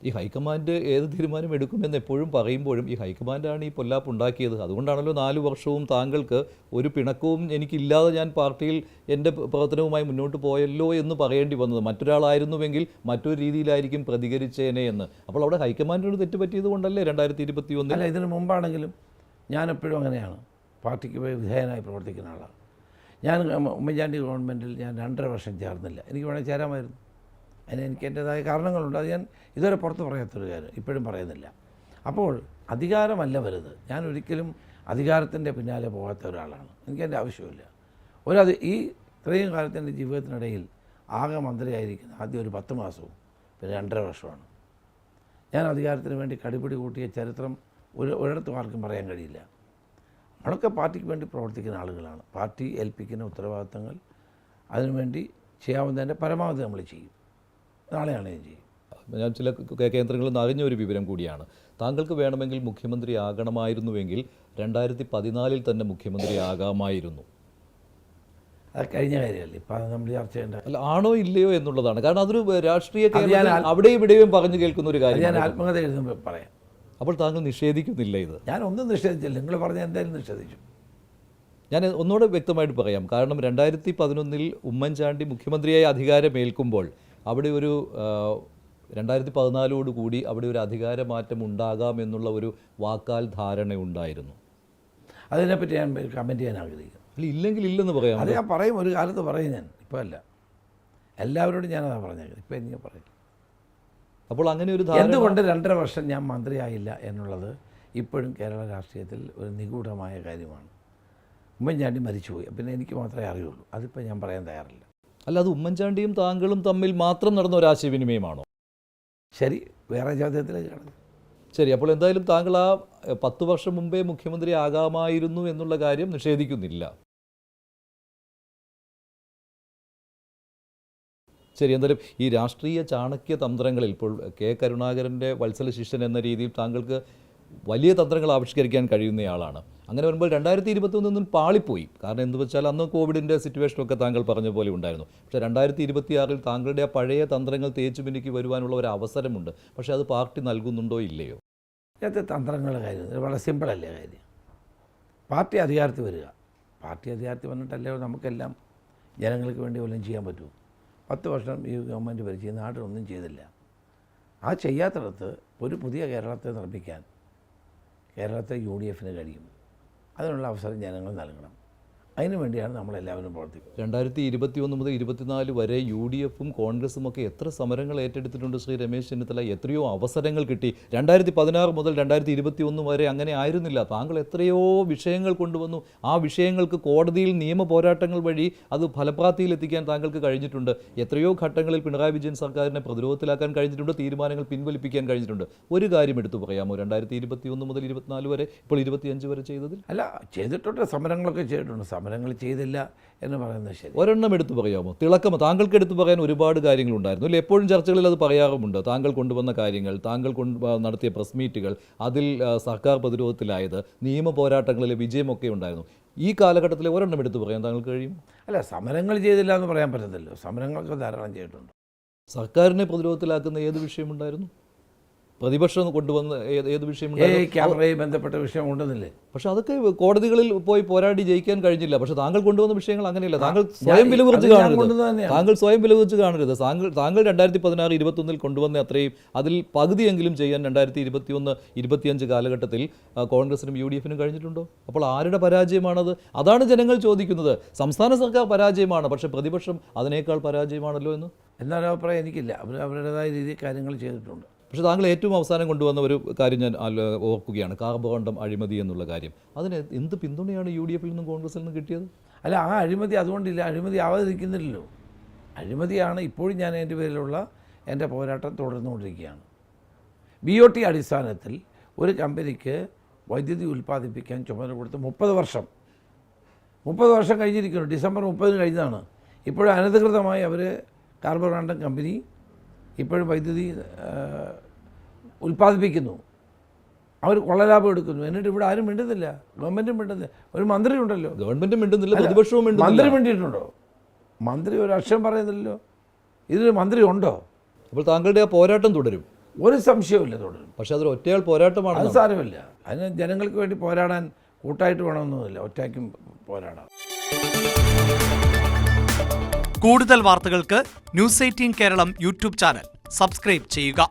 ഈ ഹൈക്കമാൻഡ് ഏത് തീരുമാനം എടുക്കുമെന്ന് എപ്പോഴും പറയുമ്പോഴും ഈ ഹൈക്കമാൻഡാണ് ഈ പൊല്ലാപ്പ് ഉണ്ടാക്കിയത്. അതുകൊണ്ടാണല്ലോ 4 വർഷവും താങ്കൾക്ക് ഒരു പിണക്കവും എനിക്കില്ലാതെ ഞാൻ പാർട്ടിയിൽ എൻ്റെ പ്രവർത്തനവുമായി മുന്നോട്ട് പോയല്ലോ എന്ന് പറയേണ്ടി വന്നത്. മറ്റൊരാളായിരുന്നുവെങ്കിൽ മറ്റൊരു രീതിയിലായിരിക്കും പ്രതികരിച്ചേനെ എന്ന്. അപ്പോൾ അവിടെ ഹൈക്കമാൻഡിനോട് തെറ്റ് പറ്റിയത് കൊണ്ടല്ലേ 2021? അല്ല, ഇതിന് മുമ്പാണെങ്കിലും ഞാനെപ്പോഴും അങ്ങനെയാണ്, പാർട്ടിക്ക് വിധേയനായി പ്രവർത്തിക്കുന്ന ആളാണ്. ഞാൻ ഉമ്മൻചാണ്ടി ഗവൺമെൻറ്റിൽ ഞാൻ 2.5 വർഷം ചേർന്നില്ല. എനിക്ക് വേണമെങ്കിൽ ചേരാമായിരുന്നു. അതിന് എനിക്ക് എൻ്റേതായ കാരണങ്ങളുണ്ട്. അത് ഞാൻ ഇതുവരെ പുറത്ത് പറയാത്തൊരു കാര്യം, ഇപ്പോഴും പറയുന്നില്ല. അപ്പോൾ അധികാരമല്ല വലുത്. ഞാൻ ഒരിക്കലും അധികാരത്തിൻ്റെ പിന്നാലെ പോകാത്ത ഒരാളാണ്. എനിക്കതിൻ്റെ ആവശ്യമില്ല. ഈ ഇത്രയും കാലത്തിൻ്റെ ജീവിതത്തിനിടയിൽ ആകെ മന്ത്രിയായിരിക്കുന്ന ആദ്യം ഒരു 10 മാസവും പിന്നെ 2.5 വർഷമാണ്. ഞാൻ അധികാരത്തിന് വേണ്ടി കടിപിടി കൂട്ടിയ ചരിത്രം ഒരിടത്തും ആർക്കും പറയാൻ കഴിയില്ല. നമ്മളൊക്കെ പാർട്ടിക്ക് വേണ്ടി പ്രവർത്തിക്കുന്ന ആളുകളാണ്. പാർട്ടി ഏൽപ്പിക്കുന്ന ഉത്തരവാദിത്തങ്ങൾ അതിനുവേണ്ടി ചെയ്യാവുന്നതിൻ്റെ പരമാവധി നമ്മൾ ചെയ്യും. നാളെയാണ് ഞാൻ ചെയ്യും. ഞാൻ ചില കേന്ദ്രങ്ങളിൽ നിന്ന് അറിഞ്ഞ ഒരു വിവരം കൂടിയാണ്. താങ്കൾക്ക് വേണമെങ്കിൽ മുഖ്യമന്ത്രി ആകണമായിരുന്നുവെങ്കിൽ 2014 തന്നെ മുഖ്യമന്ത്രി ആകാമായിരുന്നു. അത് കഴിഞ്ഞ കാര്യമല്ലേ, ഇപ്പം നമ്മൾ ചർച്ച ചെയ്യേണ്ട. അല്ല, ആണോ ഇല്ലയോ എന്നുള്ളതാണ്. കാരണം അതൊരു രാഷ്ട്രീയ അവിടെയും ഇവിടെയും പറഞ്ഞു കേൾക്കുന്ന ഒരു കാര്യം. ഞാൻ ആത്മകഥ എഴുതുമ്പോൾ പറയാം. അപ്പോൾ താങ്കൾ നിഷേധിക്കുന്നില്ല ഇത്? ഞാൻ ഒന്നും നിഷേധിച്ചില്ല. നിങ്ങൾ പറഞ്ഞ എന്തായാലും നിഷേധിച്ചു. ഞാൻ ഒന്നുകൂടെ വ്യക്തമായിട്ട് പറയാം. കാരണം 2011 ഉമ്മൻചാണ്ടി മുഖ്യമന്ത്രിയായി അധികാരമേൽക്കുമ്പോൾ അവിടെ ഒരു 2014 കൂടി അവിടെ ഒരു അധികാരമാറ്റം ഉണ്ടാകാമെന്നുള്ള ഒരു വാക്കാൽ ധാരണയുണ്ടായിരുന്നു. അതിനെപ്പറ്റി ഞാൻ കമൻറ്റ് ചെയ്യാൻ ആഗ്രഹിക്കുന്നു. അല്ല, ഇല്ലെങ്കിൽ ഇല്ലെന്ന് പറയാം. അത് ഞാൻ പറയും, ഒരു കാലത്ത് പറയും. ഞാൻ ഇപ്പോൾ അല്ല, എല്ലാവരോടും ഞാനതാ പറഞ്ഞേക്കുന്നത്. ഇപ്പം എനിക്ക് പറയും. അപ്പോൾ അങ്ങനെ ഒരു എന്തുകൊണ്ട് 2.5 വർഷം ഞാൻ മന്ത്രിയായില്ല എന്നുള്ളത് ഇപ്പോഴും കേരള രാഷ്ട്രീയത്തിൽ ഒരു നിഗൂഢമായ കാര്യമാണ്. ഉമ്മൻചാണ്ടി മരിച്ചുപോയി, പിന്നെ എനിക്ക് മാത്രമേ അറിയുള്ളൂ. അതിപ്പോൾ ഞാൻ പറയാൻ തയ്യാറില്ല. അല്ല, അത് ഉമ്മൻചാണ്ടിയും താങ്കളും തമ്മിൽ മാത്രം നടന്ന ഒരു ആശയവിനിമയമാണോ? ശരി, വേറെ ചോദ്യത്തിലേക്ക് കടന്നു. ശരി, അപ്പോൾ എന്തായാലും താങ്കൾ ആ 10 വർഷം മുമ്പേ മുഖ്യമന്ത്രി ആകാമായിരുന്നു എന്നുള്ള കാര്യം നിഷേധിക്കുന്നില്ല. ശരി, എന്തായാലും ഈ രാഷ്ട്രീയ ചാണക്യ തന്ത്രങ്ങളിൽ ഇപ്പോൾ കെ കരുണാകരൻ്റെ വത്സല ശിഷ്യൻ എന്ന രീതിയിൽ താങ്കൾക്ക് വലിയ തന്ത്രങ്ങൾ ആവിഷ്കരിക്കാൻ കഴിയുന്നയാളാണ്. അങ്ങനെ വരുമ്പോൾ 2021 പാളിപ്പോയി. കാരണം എന്ത് വെച്ചാൽ അന്ന് കോവിഡിൻ്റെ സിറ്റുവേഷനൊക്കെ താങ്കൾ പറഞ്ഞ പോലെ ഉണ്ടായിരുന്നു. പക്ഷേ 2026 താങ്കളുടെ ആ പഴയ തന്ത്രങ്ങൾ തേച്ചു മിനുക്കി വരുവാനുള്ള ഒരു അവസരമുണ്ട്. പക്ഷേ അത് പാർട്ടി നൽകുന്നുണ്ടോ ഇല്ലയോ? ഇങ്ങനത്തെ തന്ത്രങ്ങളുടെ കാര്യം വളരെ സിമ്പിളല്ലേ കാര്യം. പാർട്ടി അധികാരത്തിൽ വരിക. പാർട്ടി അധികാരത്തിൽ വന്നിട്ടല്ലേ നമുക്കെല്ലാം ജനങ്ങൾക്ക് വേണ്ടി വല്ലതും ചെയ്യാൻ പറ്റൂ. 10 വർഷം ഈ ഗവൺമെൻറ് ഭരിച്ച് ഈ നാട്ടിലൊന്നും ചെയ്തില്ല. ആ ചെയ്യാത്തിടത്ത് ഒരു പുതിയ കേരളത്തെ നിർമ്മിക്കാൻ കേരളത്തെ UDFന് കഴിയും. അതിനുള്ള അവസരം ജനങ്ങൾ നൽകണം. അതിനു വേണ്ടിയാണ് നമ്മളെല്ലാവരും പ്രവർത്തിക്കുന്നത്. 2021 മുതൽ 2024 വരെ UDFും കോൺഗ്രസും ഒക്കെ എത്ര സമരങ്ങൾ ഏറ്റെടുത്തിട്ടുണ്ട് ശ്രീ രമേശ് ചെന്നിത്തല. എത്രയോ അവസരങ്ങൾ കിട്ടി. 2016 മുതൽ 2021 വരെ അങ്ങനെ ആയിരുന്നില്ല. താങ്കൾ എത്രയോ വിഷയങ്ങൾ കൊണ്ടുവന്നു. ആ വിഷയങ്ങൾക്ക് കോടതിയിൽ നിയമ പോരാട്ടങ്ങൾ വഴി അത് ഫലപ്രാപ്തിയിലെത്തിക്കാൻ താങ്കൾക്ക് കഴിഞ്ഞിട്ടുണ്ട്. എത്രയോ ഘട്ടങ്ങളിൽ പിണറായി വിജയൻ സർക്കാരിനെ പ്രതിരോധത്തിലാക്കാൻ കഴിഞ്ഞിട്ടുണ്ട്. തീരുമാനങ്ങൾ പിൻവലിപ്പിക്കാൻ കഴിഞ്ഞിട്ടുണ്ട്. ഒരു കാര്യം എടുത്തു പറയാമോ 2021 മുതൽ 2024 വരെ, ഇപ്പോൾ 2025 വരെ ചെയ്തതിൽ? അല്ല, ചെയ്തിട്ടുണ്ട്, സമരങ്ങളൊക്കെ ചെയ്തിട്ടുണ്ട്. സമരങ്ങൾ ചെയ്തില്ല എന്ന് പറയുന്നത് ശരി. ഒരെണ്ണം എടുത്തു പറയാമോ? തിളക്കം താങ്കൾക്ക് എടുത്തു പറയാൻ ഒരുപാട് കാര്യങ്ങളുണ്ടായിരുന്നു അല്ലേ? എപ്പോഴും ചർച്ചകളിൽ അത് പറയാറുമുണ്ട്. താങ്കൾ കൊണ്ടുവന്ന കാര്യങ്ങൾ, താങ്കൾ നടത്തിയ പ്രസ് മീറ്റുകൾ, അതിൽ സർക്കാർ പ്രതിരോധത്തിലായത്, നിയമ പോരാട്ടങ്ങളിലെ വിജയമൊക്കെ ഉണ്ടായിരുന്നു. ഈ കാലഘട്ടത്തിലെ ഒരെണ്ണം എടുത്തു പറയാൻ താങ്കൾക്ക് കഴിയും? അല്ല, സമരങ്ങൾ ചെയ്തില്ല എന്ന് പറയാൻ പറ്റത്തില്ലോ. സമരങ്ങളൊക്കെ ധാരാളം ചെയ്തിട്ടുണ്ട്. സർക്കാരിനെ പ്രതിരോധത്തിലാക്കുന്ന ഏത് വിഷയമുണ്ടായിരുന്നു? പ്രതിപക്ഷം കൊണ്ടുവന്ന ഏത് വിഷയം? ക്യാമറയുമായി ബന്ധപ്പെട്ട വിഷയം ഉണ്ടെന്നില്ലേ? പക്ഷെ അതൊക്കെ കോടതികളിൽ പോയി പോരാടി ജയിക്കാൻ കഴിഞ്ഞില്ല. പക്ഷെ താങ്കൾ കൊണ്ടുവന്ന വിഷയങ്ങൾ അങ്ങനെയല്ല. താങ്കൾ സ്വയം വില കുറച്ച് കാണരുത്. താങ്കൾ സ്വയം വില കുറച്ച് കാണരുത്. താങ്കൾ 2016-21 കൊണ്ടുവന്ന അത്രയും അതിൽ പകുതിയെങ്കിലും ചെയ്യാൻ 2021-25 കാലഘട്ടത്തിൽ കോൺഗ്രസിനും UDFനും കഴിഞ്ഞിട്ടുണ്ടോ? അപ്പോൾ ആരുടെ പരാജയമാണത്? അതാണ് ജനങ്ങൾ ചോദിക്കുന്നത്. സംസ്ഥാന സർക്കാർ പരാജയമാണ്, പക്ഷേ പ്രതിപക്ഷം അതിനേക്കാൾ പരാജയമാണല്ലോ എന്ന്. എന്നൊരു അഭിപ്രായം എനിക്കില്ല. അവരുടേതായ രീതിയിൽ കാര്യങ്ങൾ ചെയ്തിട്ടുണ്ട്. പക്ഷേ താങ്കൾ ഏറ്റവും അവസാനം കൊണ്ടുവന്ന ഒരു കാര്യം ഞാൻ ഓർക്കുകയാണ്, കാർബോണ്ടം അഴിമതി എന്നുള്ള കാര്യം. അതിന് എന്ത് പിന്തുണയാണ് UDFിൽ നിന്നും കോൺഗ്രസിൽ നിന്നും കിട്ടിയത്? അല്ല, ആ അഴിമതി അതുകൊണ്ടില്ല, അഴിമതി ആവാതിരിക്കുന്നില്ലല്ലോ. അഴിമതിയാണ് ഇപ്പോഴും ഞാൻ എൻ്റെ പേരിലുള്ള എൻ്റെ പോരാട്ടം തുടർന്നുകൊണ്ടിരിക്കുകയാണ്. BOT അടിസ്ഥാനത്തിൽ ഒരു കമ്പനിക്ക് വൈദ്യുതി ഉൽപ്പാദിപ്പിക്കാൻ ചുമതല കൊടുത്ത് 30 വർഷം കഴിഞ്ഞിരിക്കുന്നു. ഡിസംബർ 30 കഴിഞ്ഞതാണ്. ഇപ്പോഴും അനധികൃതമായി അവർ കാർബോണ്ടം കമ്പനി ഇപ്പോഴും വൈദ്യുതി ഉൽപ്പാദിപ്പിക്കുന്നു. അവർ കൊള്ളലാഭം എടുക്കുന്നു. എന്നിട്ട് ഇവിടെ ആരും മിണ്ടുന്നില്ല. ഗവൺമെൻറ്റും മിണ്ടുന്നില്ല. ഒരു മന്ത്രി ഉണ്ടല്ലോ. ഗവൺമെൻറ്റും മിണ്ടുന്നില്ല, പ്രതിപക്ഷവും മിണ്ടുന്നില്ല. മന്ത്രി മിണ്ടിയിട്ടുണ്ടോ? മന്ത്രി ഒരു അക്ഷരം പറയുന്നില്ലല്ലോ. ഇതിൽ മന്ത്രി ഉണ്ടോ? അപ്പോൾ താങ്കളുടെ ആ പോരാട്ടം തുടരും. ഒരു സംശയവുമില്ല തുടരും. പക്ഷെ അതൊരു ഒറ്റയാൾ പോരാട്ടമാണ്. അത് സാരമില്ല. അതിന് ജനങ്ങൾക്ക് വേണ്ടി പോരാടാൻ കൂട്ടായിട്ട് വേണമെന്നൊന്നുമില്ല, ഒറ്റയ്ക്കും പോരാടാം. കൂടുതൽ വാർത്തകൾക്ക് news 18 Keralam YouTube channel subscribe ചെയ്യുക.